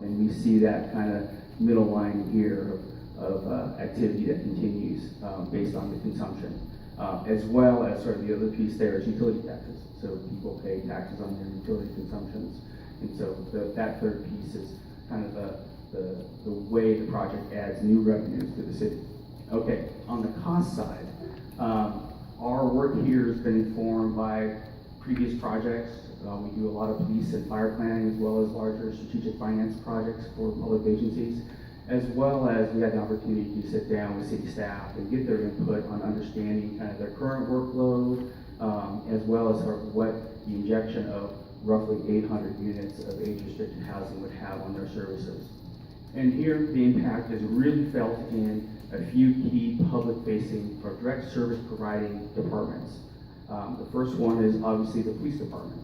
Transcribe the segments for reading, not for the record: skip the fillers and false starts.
And we see that kind of middle line here of activity that continues based on the consumption, as well as sort of the other piece there is utility taxes. So people pay taxes on their utility consumptions. And so that third piece is kind of the way the project adds new revenues to the city. Okay, on the cost side, our work here has been informed by previous projects. We do a lot of police and fire planning, as well as larger strategic finance projects for public agencies, as well as we had the opportunity to sit down with city staff and get their input on understanding kind of their current workload, as well as sort of what the injection of roughly 800 units of age-restricted housing would have on their services. And here, the impact is really felt in a few key public-facing or direct service-providing departments. The first one is obviously the police department.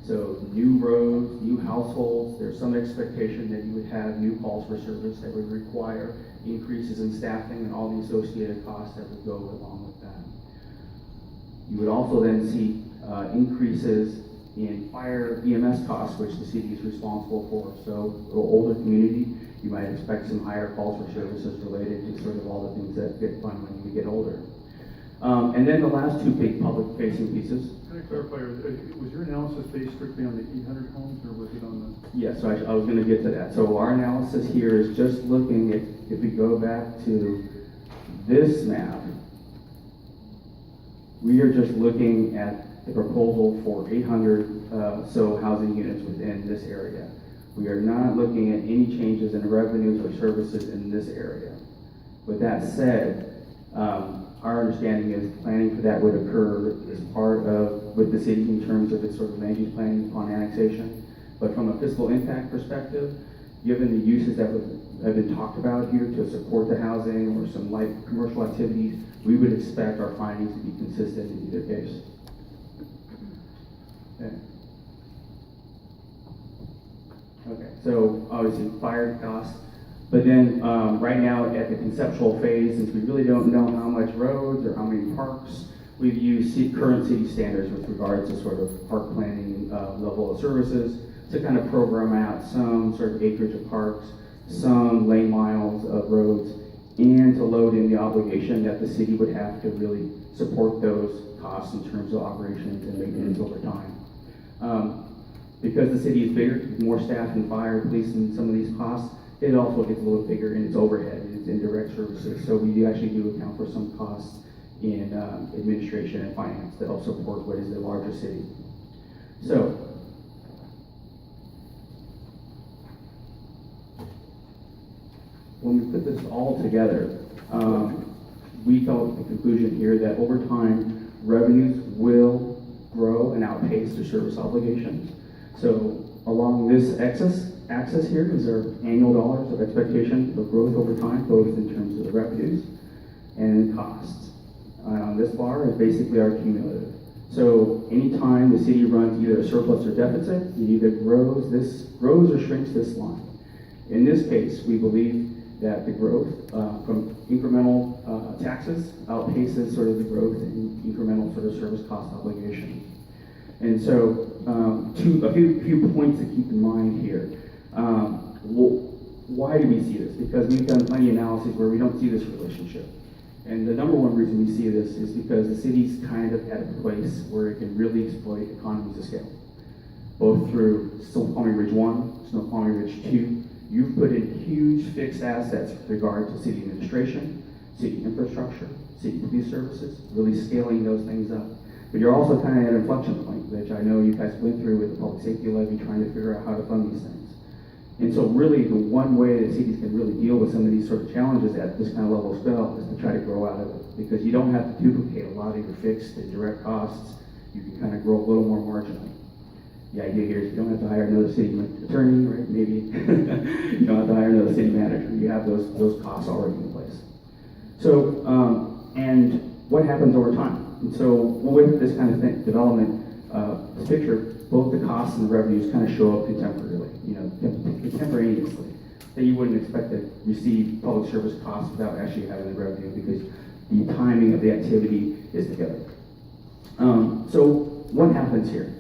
So new roads, new households, there's some expectation that you would have new calls for service that would require increases in staffing and all the associated costs that would go along with that. You would also then see increases in fire EMS costs, which the city is responsible for. So older community, you might expect some higher calls for services related to sort of all the things that get fun when you get older. And then the last two big public-facing pieces. Can I clarify, was your analysis based strictly on the 800 homes, or was it on the? Yes, so I was going to get to that. So our analysis here is just looking at, if we go back to this map, we are just looking at the proposal for 800 so housing units within this area. We are not looking at any changes in revenues or services in this area. With that said, our understanding is planning for that would occur as part of with the city in terms of its sort of land use planning upon annexation. But from a fiscal impact perspective, given the uses that have been talked about here to support the housing or some light commercial activities, we would expect our findings to be consistent in either case. Okay. Okay, so obviously fire costs, but then right now at the conceptual phase, since we really don't know how much roads or how many parks, we've used current city standards with regards to sort of park planning level of services to kind of program out some sort of acreage of parks, some lane miles of roads, and to load in the obligation that the city would have to really support those costs in terms of operations and maintenance over time. Because the city is bigger, more staff and fire, police, and some of these costs, it also gets a little bigger in its overhead and its indirect services. So we actually do account for some costs in administration and finance that help support what is a larger city. So, when we put this all together, we come up with the conclusion here that over time, revenues will grow and outpace their service obligations. So along this axis here is our annual dollars of expectation of growth over time, both in terms of the revenues and costs. On this bar is basically our cumulative. So anytime the city runs either a surplus or deficit, it either grows or shrinks this line. In this case, we believe that the growth from incremental taxes outpaces sort of the growth in incremental sort of service cost obligations. And so, a few points to keep in mind here. Why do we see this? Because we've done plenty of analysis where we don't see this relationship. And the number one reason we see this is because the city's kind of at a place where it can really exploit economies of scale. Both through Snoqualmie Ridge 1, Snoqualmie Ridge 2, you've put in huge fixed assets with regard to city administration, city infrastructure, city police services, really scaling those things up. But you're also kind of at an inflection point, which I know you guys went through with the public safety levy, trying to figure out how to fund these things. And so really the one way that cities can really deal with some of these sort of challenges at this kind of level of scale is to try to grow out of it. Because you don't have to duplicate a lot of your fixed and direct costs. You can kind of grow a little more marginally. The idea here is you don't have to hire another city attorney, right? Maybe you don't have to hire another city manager. You have those costs already in place. So, and what happens over time? And so with this kind of development, this picture, both the costs and the revenues kind of show up contemporaneously. That you wouldn't expect to receive public service costs without actually having the revenue because the timing of the activity is together. So what happens here?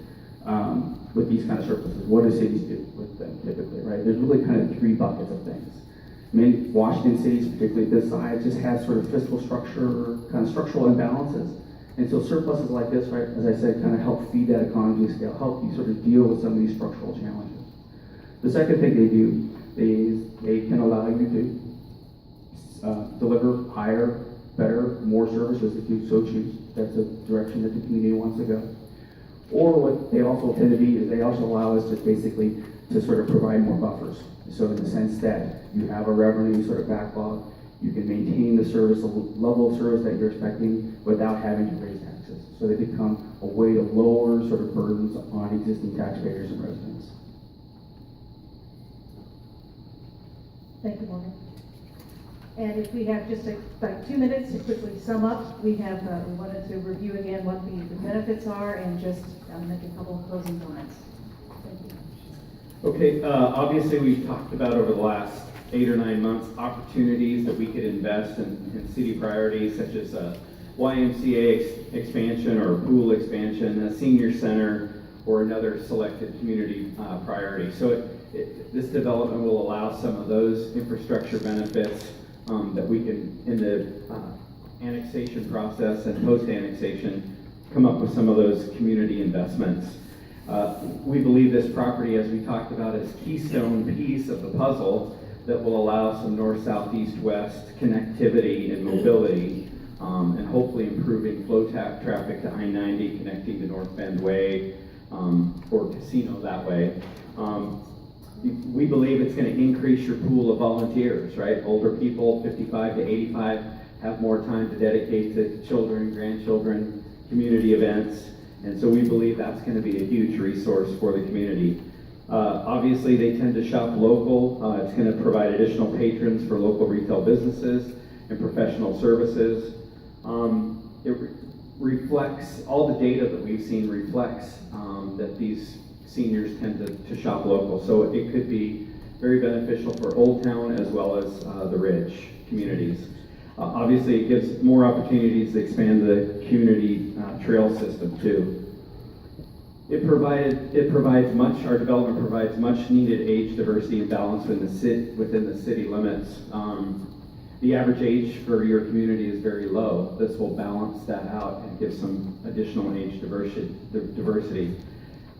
with these kind of surpluses. What do cities do with them typically, right? There's really kind of three buckets of things. Many Washington cities, particularly this side, just has sort of fiscal structure, kind of structural imbalances. And so surpluses like this, right, as I said, kind of help feed that economy of scale, help you sort of deal with some of these structural challenges. The second thing they do is they can allow you to deliver higher, better, more services if you so choose. That's a direction that the community wants to go. Or what they also tend to be is they also allow us to basically to sort of provide more buffers. So in the sense that you have a revenue sort of backlog, you can maintain the service, the level of service that you're expecting without having to raise taxes. So they become a way to lower sort of burdens on existing taxpayers and residents. Thank you, Morgan. And if we have just about 2 minutes to quickly sum up, we wanted to review again what the benefits are and just make a couple of closing comments. Thank you. Okay, obviously we've talked about over the last 8 or 9 months opportunities that we could invest in city priorities such as YMCA expansion or pool expansion, a senior center, or another selected community priority. So this development will allow some of those infrastructure benefits that we can, in the annexation process and post-annexation, come up with some of those community investments. We believe this property, as we talked about, is a keystone piece of the puzzle that will allow some north, south, east, west connectivity and mobility, and hopefully improving flow traffic to I-90, connecting to North Bend Way, or Casino that way. We believe it's going to increase your pool of volunteers, right? Older people, 55 to 85, have more time to dedicate to children, grandchildren, community events. And so we believe that's going to be a huge resource for the community. Obviously, they tend to shop local. It's going to provide additional patrons for local retail businesses and professional services. It reflects, all the data that we've seen reflects that these seniors tend to shop local. So it could be very beneficial for Old Town as well as the Ridge communities. Obviously, it gives more opportunities to expand the community trail system too. Our development provides much needed age diversity and balance within the city limits. The average age for your community is very low. This will balance that out and give some additional age diversity.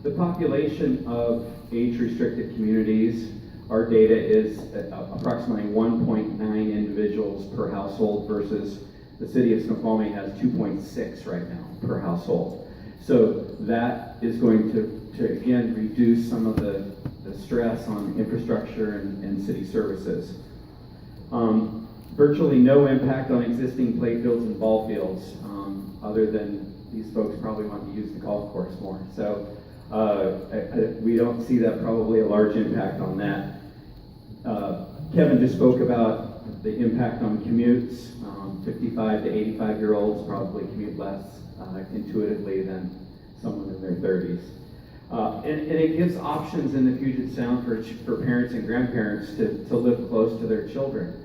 The population of age-restricted communities, our data is approximately 1.9 individuals per household versus the city of Snoqualmie has 2.6 right now per household. So that is going to again, reduce some of the stress on infrastructure and city services. Virtually no impact on existing play fields and ball fields, other than these folks probably want to use the golf course more. So we don't see that probably a large impact on that. Kevin just spoke about the impact on commutes. 55 to 85-year-olds probably commute less intuitively than someone in their 30s. And it gives options in the Puget Sound for parents and grandparents to live close to their children.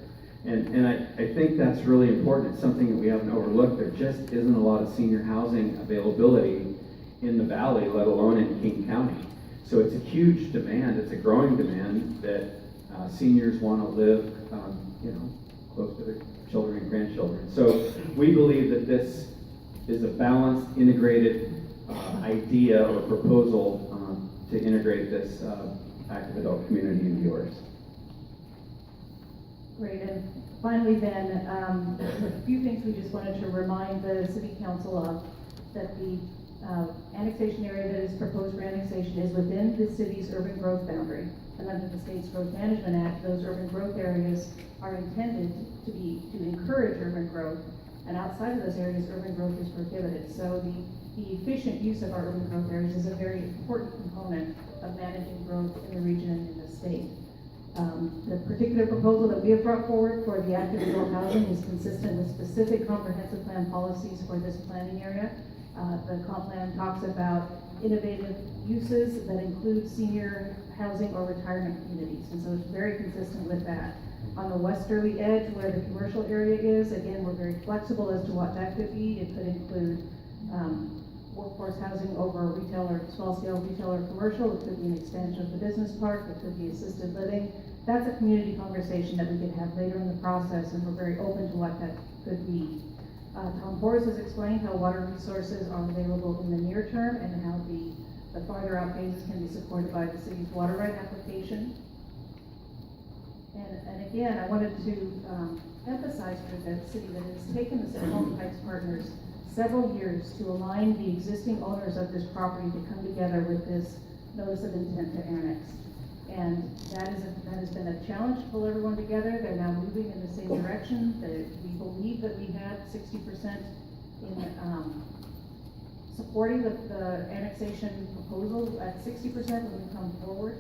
And I think that's really important. It's something that we haven't overlooked. There just isn't a lot of senior housing availability in the valley, let alone in King County. So it's a huge demand. It's a growing demand that seniors want to live, close to their children and grandchildren. So we believe that this is a balanced, integrated idea or proposal to integrate this active adult community into yours. Great, and finally then, a few things we just wanted to remind the City Council of, that the annexation area that is proposed for annexation is within the city's urban growth boundary. And under the state's Growth Management Act, those urban growth areas are intended to encourage urban growth, and outside of those areas, urban growth is prohibited. So the efficient use of our urban growth areas is a very important component of managing growth in the region and in the state. The particular proposal that we have brought forward for the active adult housing is consistent with specific comprehensive plan policies for this planning area. The comp plan talks about innovative uses that include senior housing or retirement communities, and so it's very consistent with that. On the westerly edge where the commercial area is, again, we're very flexible as to what that could be. It could include workforce housing over retailer, small scale retailer commercial, it could be an expansion of the business park, it could be assisted living. That's a community conversation that we could have later in the process, and we're very open to what that could be. Tom Porras has explained how water resources are available in the near term and how the farther out phases can be supported by the city's water right application. And again, I wanted to emphasize for the city that it has taken the Snoqualmie Heights partners several years to align the existing owners of this property to come together with this notice of intent to annex. And that has been a challenge to pull everyone together. They're now moving in the same direction. We believe that we had 60% in supporting the annexation proposal at 60% when we come forward.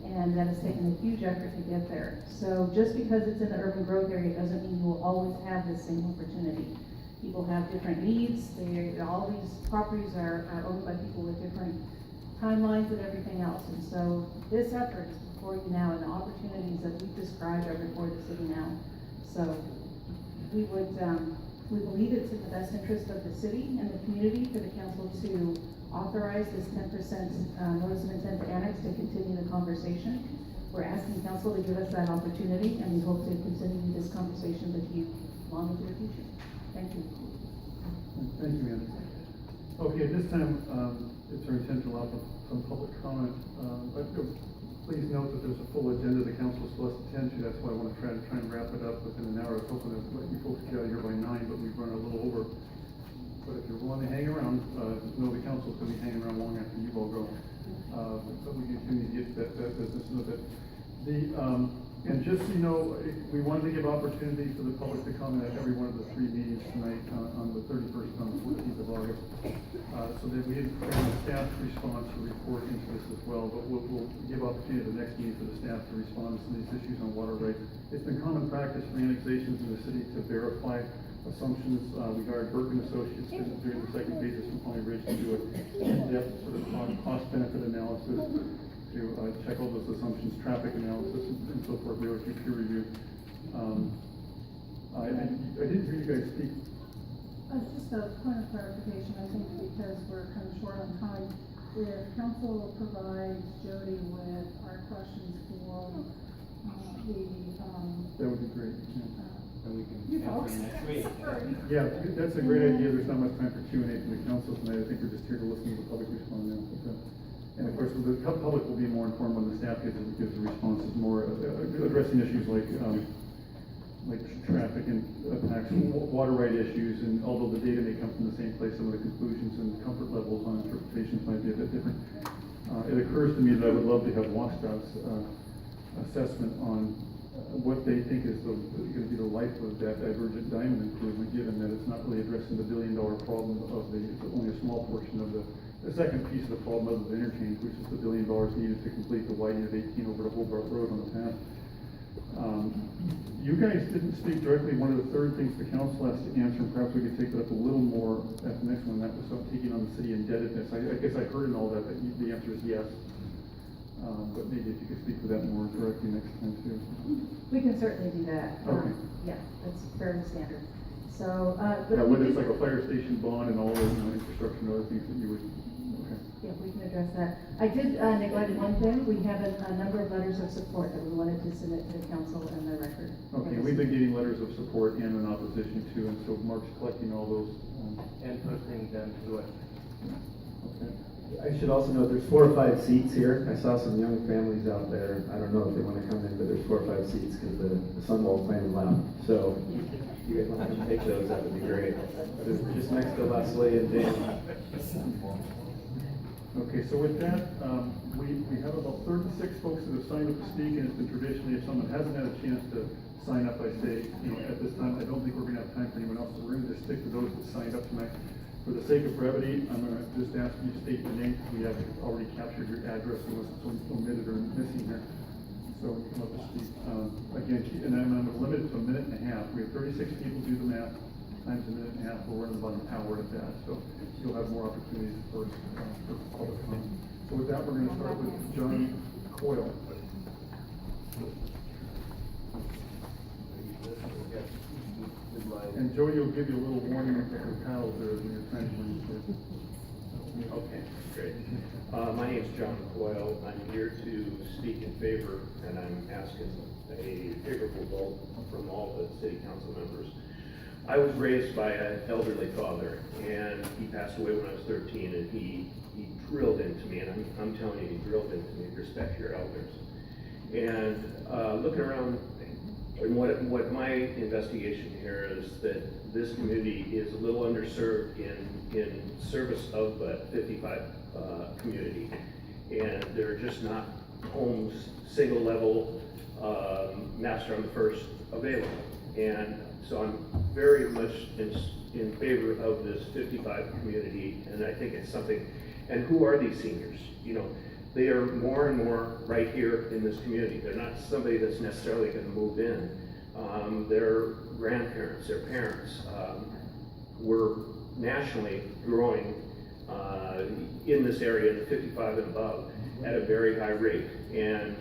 And that has taken a huge effort to get there. So just because it's in the urban growth area doesn't mean you will always have the same opportunity. People have different needs. All these properties are owned by people with different timelines and everything else. And so this effort is before you now, and the opportunities that we've described are before the city now. So we believe it's in the best interest of the city and the community for the council to authorize this 10% notice of intent to annex to continue the conversation. We're asking council to give us that opportunity, and we hope to continue this conversation with you long into the future. Thank you. Thank you, Ann. Okay, at this time, it's our intent to allow for some public comment. But please note that there's a full agenda the council is supposed to attend to. That's why I want to try and wrap it up within an hour. I was hoping to let you folks get out of here by 9, but we've run a little over. But if you're willing to hang around, know the council's going to be hanging around long after you all go. But we continue to get to that business in a bit. And just so you know, we wanted to give opportunity for the public to comment at every one of the 3 meetings tonight on the 31st and on the 14th of August. So that we had a staff response or report into this as well, but we'll give opportunity at the next meeting for the staff to respond to some of these issues on water rights. It's been common practice for annexations in the city to verify assumptions. We hired Burke and Associates during the second phase of Snoqualmie Ridge to do a in-depth sort of cost-benefit analysis, to check all those assumptions, traffic analysis, and so forth. We always do peer review. I didn't hear you guys speak. Just a point of clarification, I think because we're kind of short on time, if council provides Jody with our questions for That would be great. And we can you answer folks. next week. Sorry. Yeah, that's a great idea. There's not much time for Q&A from the council tonight. I think we're just here to listen to the public respond now. And of course, the public will be more informed when the staff gives the responses, more addressing issues like traffic and impacts, water right issues, and although the data may come from the same place, some of the conclusions and comfort levels on interpretations might be a bit different. It occurs to me that I would love to have WashDOT's assessment on what they think is going to be the life of that divergent diamond improvement, given that it's not really addressing the billion-dollar problem of it's only a small portion of the second piece of the problem of the interchange, which is the $1 billion needed to complete the widening of 18 over to Hobart Road on the path. You guys didn't speak directly. One of the third things the council has to answer, and perhaps we could take that up a little more at the next one, that was about taking on the city indebtedness. I guess I heard in all that the answer is yes. But maybe if you could speak to that more directly next time too. We can certainly do that. Okay. Yeah, that's fairly standard. So, but Yeah, we whether it's can- like a fire station bond and all the infrastructure and other things that you would, okay. Yeah, we can address that. I did neglect one thing. We have a number of letters of support that we wanted to submit to the council and the record. Okay, we've been getting letters of support and an opposition too, and so Mark's collecting all those. And posting them to it. Okay. I should also note there's 4 or 5 seats here. I saw some young families out there. I don't know if they want to come in, but there's 4 or 5 seats because the Sunwolf plan left. So if you guys want to come take those, that would be great. They're just next to Leslie and Dan. Okay, so with that, we have about 36 folks that have signed up to speak, and it's been traditionally, if someone hasn't had a chance to sign up, I say, at this time, I don't think we're gonna have time for anyone else, so we're gonna just stick to those that signed up tonight. For the sake of brevity, I'm gonna just ask you to state your name, because we have already captured your address, unless it's omitted or missing here. So we come up to speak. Again, and I'm gonna limit it to a minute and a half. We have 36 people, do the math, times a minute and a half, we're running about an hour at that, so you'll have more opportunities for public comment. So with that, we're gonna start with John Coyle. And Jody will give you a little warning with the paddles there when you're trying to run this. Okay, great. My name's John Coyle. I'm here to speak in favor, and I'm asking a favorable vote from all the city council members. I was raised by an elderly father, and he passed away when I was 13, and he drilled into me, and I'm telling you, he drilled into me, respect your elders. And looking around, and what my investigation here is that this community is a little underserved in service of the 55 community. And there are just not homes, single level, master on the first available. And so I'm very much in favor of this 55 community, and I think it's something, and who are these seniors? You know, they are more and more right here in this community. They're not somebody that's necessarily gonna move in. Their grandparents, their parents, were nationally growing in this area, in the 55 and above, at a very high rate. And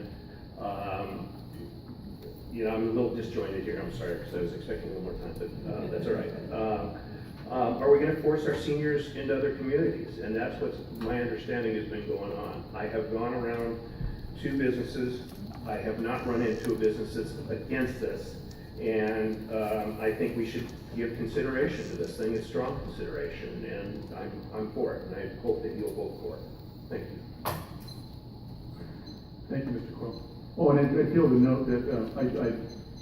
you know, I'm a little disjointed here, I'm sorry, because I was expecting a little more time, but that's all right. Are we gonna force our seniors into other communities? And that's what my understanding has been going on. I have gone around to businesses, I have not run into a business that's against this. And I think we should give consideration to this thing, it's strong consideration, and I'm for it, and I hope that you'll vote for it. Thank you. Thank you, Mr. Coyle. Oh, and I feel to note that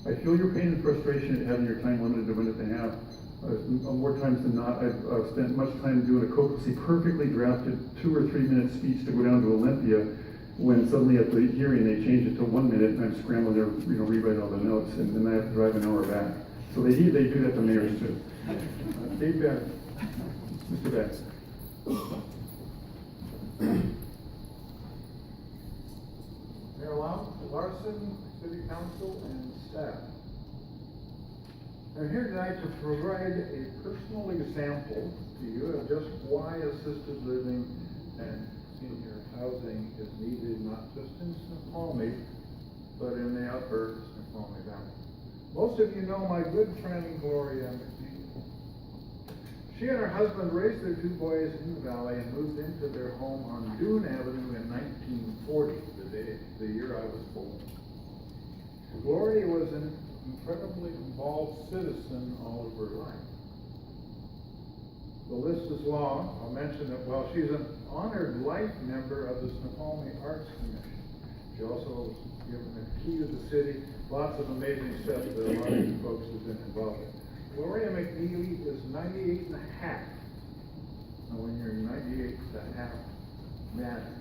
I feel your pain and frustration at having your time limited to a minute and a half. More times than not, I've spent much time doing a courtesy, perfectly drafted 2 or 3 minute speech to go down to Olympia, when suddenly at the hearing they changed it to 1 minute, and I'm scrambling to rewrite all the notes, and then I have to drive an hour back. So they do that to mayors too. Dave Beck, Mr. Beck. Mayor Larson, City Council, and staff. I'm here tonight to provide a personal example to you of just why assisted living and senior housing is needed not just in Snoqualmie, but in the upper Snoqualmie Valley. Most of you know my good friend Gloria McNeil. She and her husband raised their 2 boys in the valley and moved into their home on Dune Avenue in 1940, the year I was born. Gloria was an incredibly involved citizen all of her life. The list is long. I'll mention that, well, she's an honored life member of the Snoqualmie Arts Commission. She also was given a key to the city. Lots of amazing stuff that a lot of you folks have been involved in. Gloria McNeely is 98 and a half. Now, when you're 98 and a half, matters.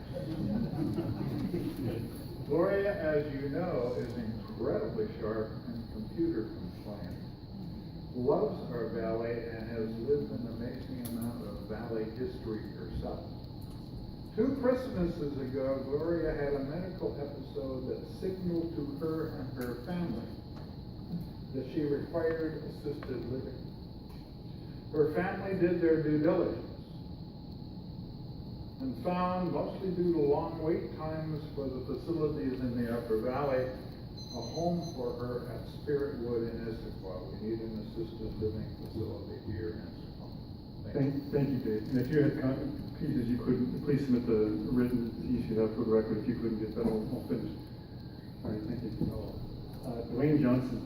Gloria, as you know, is incredibly sharp and computer compliant, loves our valley, and has lived an amazing amount of valley history herself. 2 Christmases ago, Gloria had a medical episode that signaled to her and her family that she required assisted living. Her family did their due diligence and found, mostly due to long wait times for the facilities in the Upper Valley, a home for her at Spiritwood in Issaquah. We need an assisted living facility here in Issaquah. Thank you, Dave. And if you had pieces you couldn't, please submit the written piece you have for the record. If you couldn't get that all finished. All right, thank you. Dwayne Johnson.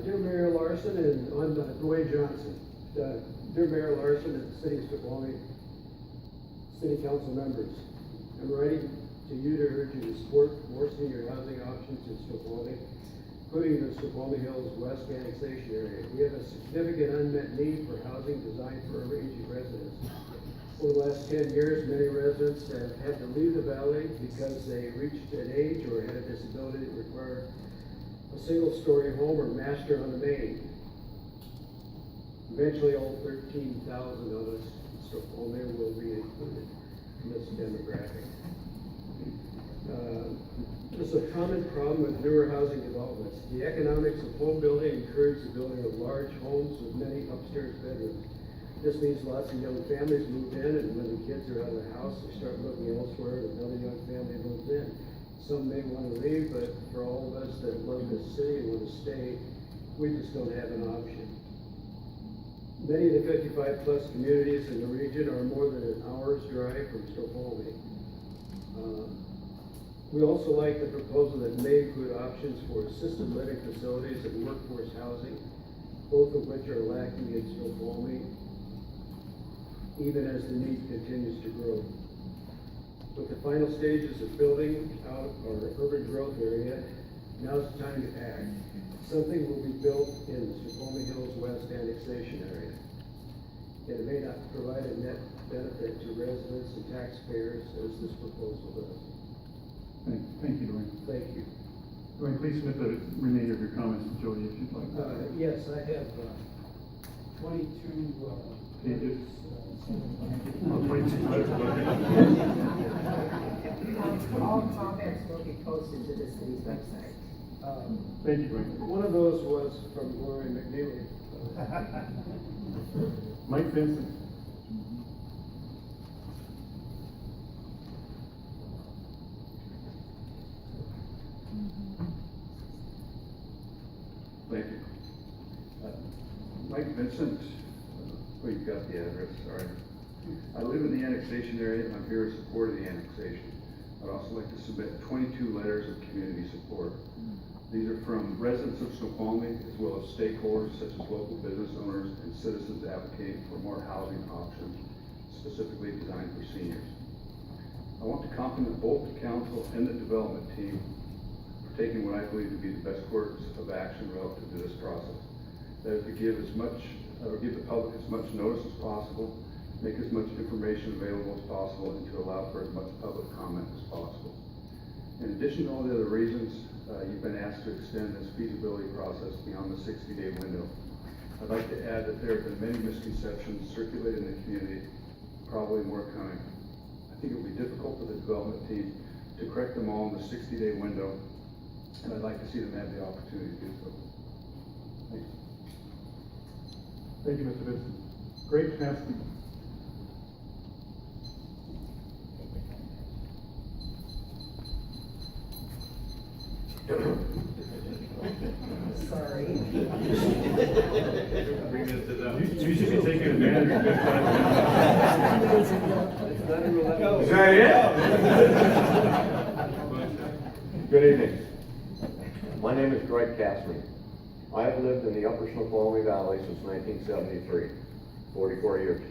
Dear Mayor Larson, and I'm Dwayne Johnson. Dear Mayor Larson and City of Snoqualmie City Council members, I'm writing to you to urge you to support more senior housing options in Snoqualmie, including the Snoqualmie Hills West annexation area. We have a significant unmet need for housing designed for a range of residents. Over the last 10 years, many residents have had to leave the valley because they reached an age or had a disability that required a single-story home or master on the main. Eventually, all 13,000 of us in Snoqualmie will be included in this demographic. This is a common problem with newer housing developments. The economics of home building encourage the building of large homes with many upstairs bedrooms. This means lots of young families move in, and when the kids are out of the house, they start looking elsewhere, and another young family moves in. Some may want to leave, but for all of us that love this city and want to stay, we just don't have an option. Many of the 55-plus communities in the region are more than an hour's drive from Snoqualmie. We also like the proposal that may include options for assisted living facilities and workforce housing, both of which are lacking in Snoqualmie, even as the need continues to grow. With the final stages of building out our urban growth area, now's the time to act. Something will be built in the Snoqualmie Hills West annexation area. It may not provide a net benefit to residents and taxpayers as this proposal does. Thank you, Dwayne. Thank you. Dwayne, please submit the remainder of your comments to Jody if you'd like. Yes, I have 22 Pages. uh, 22 letters. All comments will be posted to the city's website. Thank you, Dwayne. One of those was from Gloria McNeely. Mike Vincent. Thank you. Mike Vincent, well, you've got the address, sorry. I live in the annexation area, and I'm here in support of the annexation. I'd also like to submit 22 letters of community support. These are from residents of Snoqualmie, as well as stakeholders such as local business owners and citizens advocating for more housing options, specifically designed for seniors. I want to compliment both the council and the development team for taking what I believe to be the best course of action relative to this process. That is to give the public as much notice as possible, make as much information available as possible, and to allow for as much public comment as possible. In addition to all the other reasons, you've been asked to extend this feasibility process beyond the 60-day window. I'd like to add that there have been many misconceptions circulated in the community, probably more coming. I think it will be difficult for the development team to correct them all in the 60-day window, and I'd like to see them have the opportunity to do so. Thanks. Thank you, Mr. Vincent. Great casting. Sorry. You should be taking advantage of this time. Is that it? Good evening. My name is Greg Castman. I have lived in the upper Snoqualmie Valley since 1973, 44 years.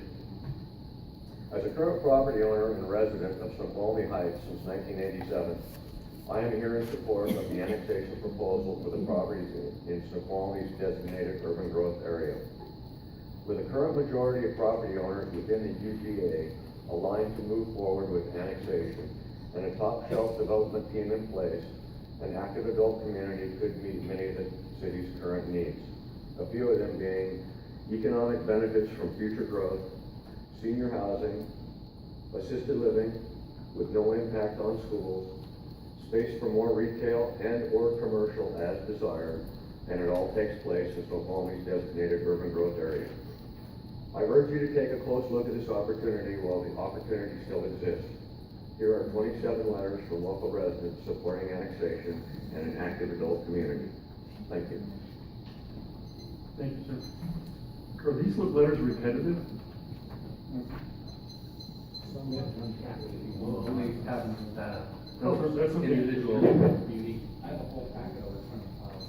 As a current property owner and resident of Snoqualmie Heights since 1987, I am here in support of the annexation proposal for the properties in Snoqualmie's designated urban growth area. With a current majority of property owners within the UGA aligned to move forward with annexation and a top shelf development team in place, an active adult community could meet many of the city's current needs. A few of them being economic benefits from future growth, senior housing, assisted living with no impact on schools, space for more retail and or commercial as desired, and it all takes place in Snoqualmie's designated urban growth area. I urge you to take a close look at this opportunity while the opportunity still exists. Here are 27 letters from local residents supporting annexation and an active adult community. Thank you. Thank you, sir. Are these letters repetitive? That's okay. Individual. I have a whole packet over 20 files.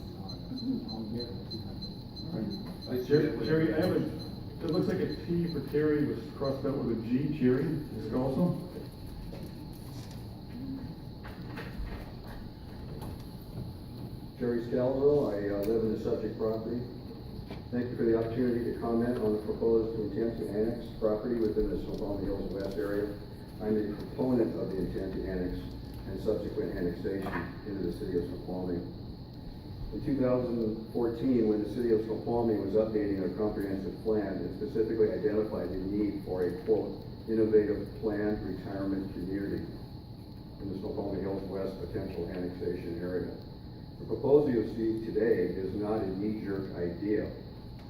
Jerry, I have it looks like a T for Terry was crossed out with a G, Jerry, is it also? Jerry Scalzo, I live in the subject property. Thank you for the opportunity to comment on the proposed intent to annex property within the Snoqualmie Hills West area. I'm a proponent of the intent to annex and subsequent annexation into the city of Snoqualmie. In 2014, when the city of Snoqualmie was updating their comprehensive plan, it specifically identified the need for a, quote, innovative planned retirement community in the Snoqualmie Hills West potential annexation area. The proposal you'll see today is not a knee-jerk idea.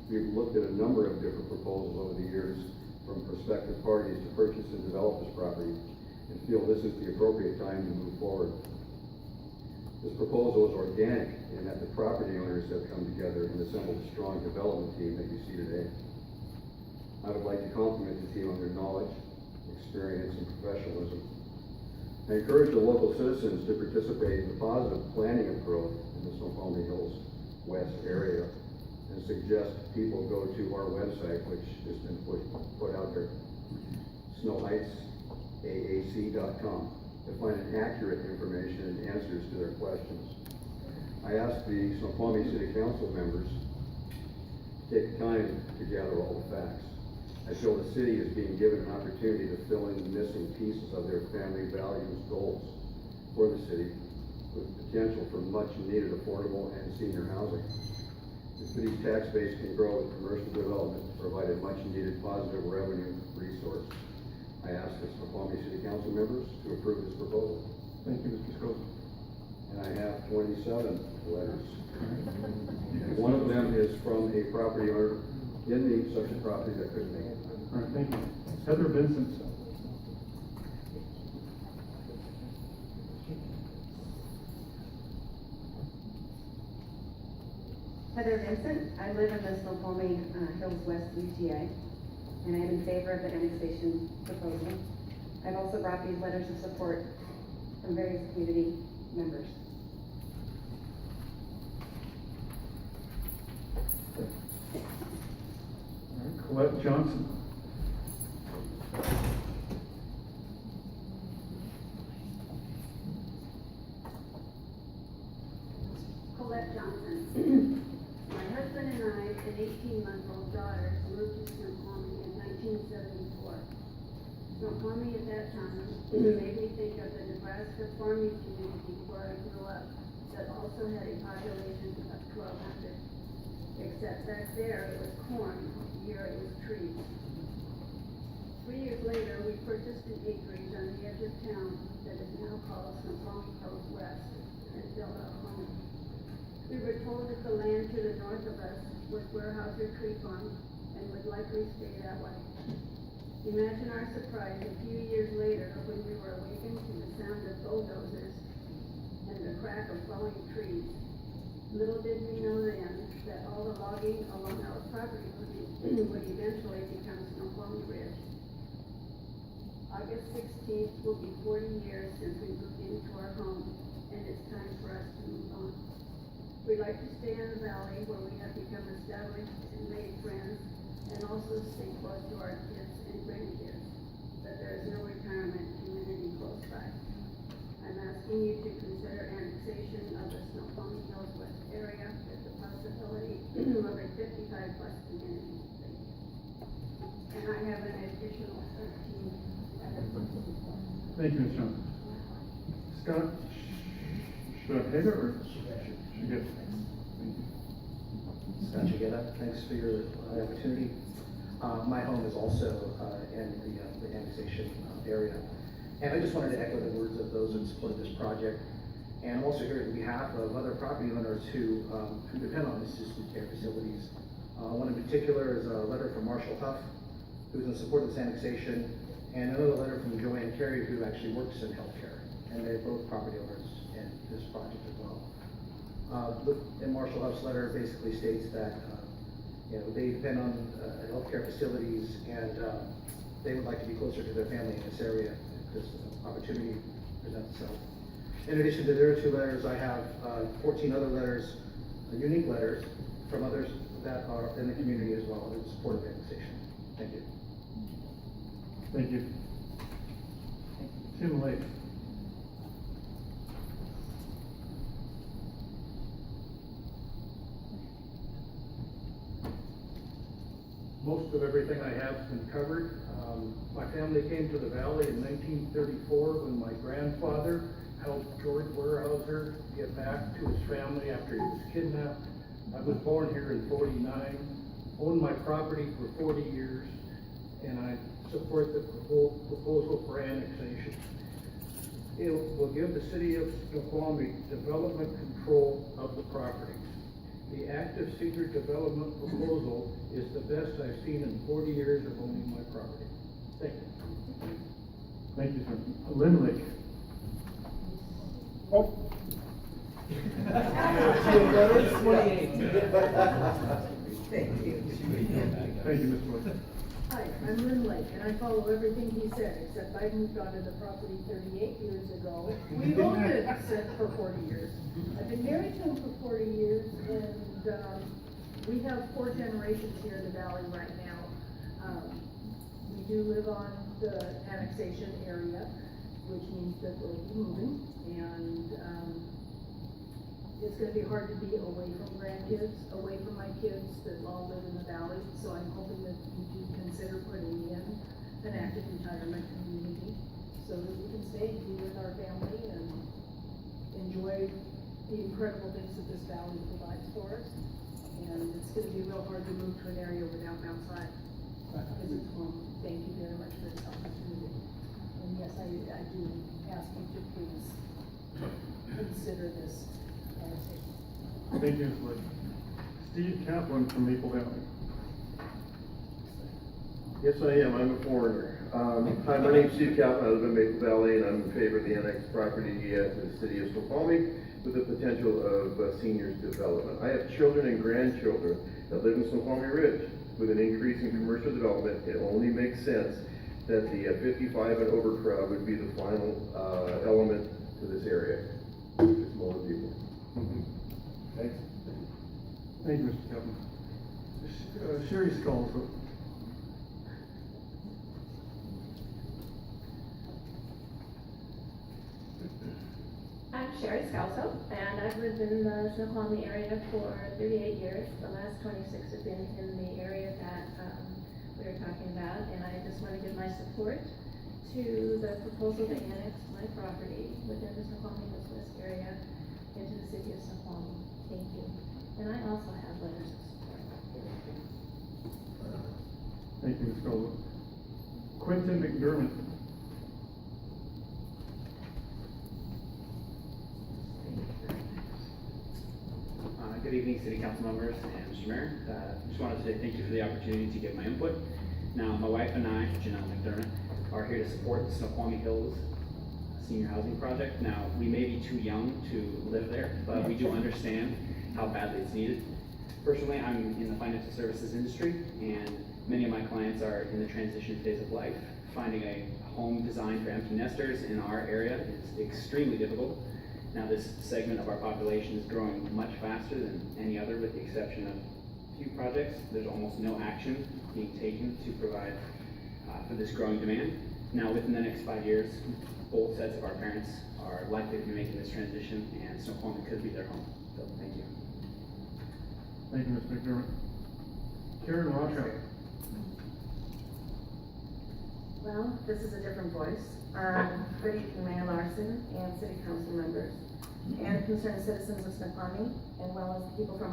We've looked at a number of different proposals over the years from prospective parties to purchase and develop this property and feel this is the appropriate time to move forward. This proposal is organic in that the property owners have come together and assembled a strong development team that you see today. I would like to compliment the team on their knowledge, experience, and professionalism. I encourage the local citizens to participate in the positive planning of growth in the Snoqualmie Hills West area and suggest people go to our website, which has been put out there, snowheightsaac.com, to find an accurate information and answers to their questions. I asked the Snoqualmie City Council members to take time to gather all the facts. I feel the city is being given an opportunity to fill in the missing pieces of their family values goals for the city, with potential for much needed affordable and senior housing. The city's tax base can grow with commercial development to provide a much needed positive revenue resource. I ask the Snoqualmie City Council members to approve this proposal. Thank you, Mr. Scott. And I have 27 letters. And one of them is from a property owner in the subject property that couldn't make it. All right, thank you. Heather Vincent. Heather Vincent. I live in the Snoqualmie Hills West UTA, and I am in favor of the annexation proposal. I've also brought these letters of support from various community members. All right, Colette Johnson. Colette Johnson. My husband and I and 18-month-old daughter moved to Snoqualmie in 1974. Snoqualmie at that time made me think of the Nebraska farming community where I grew up that also had a population of 1,200. Except back there it was corn, here it was trees. 3 years later, we purchased an acreage on the edge of town that is now called Snoqualmie Hills West and built a home. We were told that the land to the north of us was Warehouser Tree Farm and would likely stay that way. Imagine our surprise a few years later when we were awakened to the sound of bulldozers and the crack of falling trees. Little did we know then that all the logging along our property would eventually become Snoqualmie Ridge. August 16th will be 40 years since we moved into our home, and it's time for us to move on. We like to stay in the valley where we have become established and made friends, and also stay close to our kids and grandkids, but there is no retirement community close by. I'm asking you to consider annexation of the Snoqualmie Hills West area with the possibility of a 55-plus community. And I have an additional 13 letters. Thank you, Ms. Johnson. Scott, should I pay her or should I get? Scott Chigueta, thanks for your opportunity. My home is also in the annexation area. And I just wanted to echo the words of those in support of this project. And I'm also here on behalf of other property owners who depend on assisted care facilities. One in particular is a letter from Marshall Huff, who's in support of this annexation, and another letter from Joanne Carey, who actually works in healthcare. And they're both property owners in this project as well. And Marshall Huff's letter basically states that they depend on healthcare facilities, and they would like to be closer to their family in this area if this opportunity presents itself. In addition to their 2 letters, I have 14 other letters, unique letters from others that are in the community as well in support of annexation. Thank you. Thank you. Tim Lake. Most of everything I have has been covered. My family came to the valley in 1934 when my grandfather helped George Warehouser get back to his family after he was kidnapped. I was born here in 49, owned my property for 40 years, and I support the proposal for annexation. It will give the city of Snoqualmie development control of the property. The active secret development proposal is the best I've seen in 40 years of owning my property. Thank you. Thank you, sir. Lynn Lake. Thank you. Thank you, Mr. Wood. Hi, I'm Lynn Lake, and I follow everything he said, except I moved onto the property 38 years ago. We owned it for 40 years. I've been married to him for 40 years, and we have 4 generations here in the valley right now. We do live on the annexation area, which means that we'll be moving, and it's gonna be hard to be away from grandkids, away from my kids that all live in the valley, so I'm hoping that you do consider putting in an active retirement community so that we can stay and be with our family and enjoy the incredible things that this valley provides for us. And it's gonna be real hard to move to an area without outside, because it's home. Thank you very much for this opportunity. And yes, I do ask you to please consider this annexation. Thank you, Ms. Wood. Steve Kaplan from Maple Valley. Yes, I am. I'm a foreigner. Hi, my name's Steve Kaplan. I live in Maple Valley, and I'm in favor of the annexed property to the city of Snoqualmie with the potential of seniors development. I have children and grandchildren that live in Snoqualmie Ridge. With an increase in commercial development, it only makes sense that the 55 and over crowd would be the final element to this area. It's smaller people. Thanks. Thank you, Mr. Kaplan. Sherry Skulls. I'm Sherry Scalzo, and I've lived in the Snoqualmie area for 38 years. The last 26 have been in the area that we were talking about, and I just want to give my support to the proposal to annex my property within the Snoqualmie Northwest area into the city of Snoqualmie. Thank you. And I also have letters of support. Thank you, Ms. Skulls. Quentin McDermott. Good evening, City Council members and Mr. Mayor. Just wanted to say thank you for the opportunity to give my input. Now, my wife and I, Janelle McDermott, are here to support the Snoqualmie Hills Senior Housing Project. Now, we may be too young to live there, but we do understand how badly it's needed. Personally, I'm in the financial services industry, and many of my clients are in the transition phase of life. Finding a home designed for empty nesters in our area is extremely difficult. Now, this segment of our population is growing much faster than any other, with the exception of a few projects. There's almost no action being taken to provide for this growing demand. Now, within the next 5 years, both sets of our parents are likely to be making this transition, and Snoqualmie could be their home. So, thank you. Thank you, Mr. McDermott. Karen Rockout. Well, this is a different voice. Good evening, Mayor Larson and City Council members, and concerned citizens of Snoqualmie, and well as people from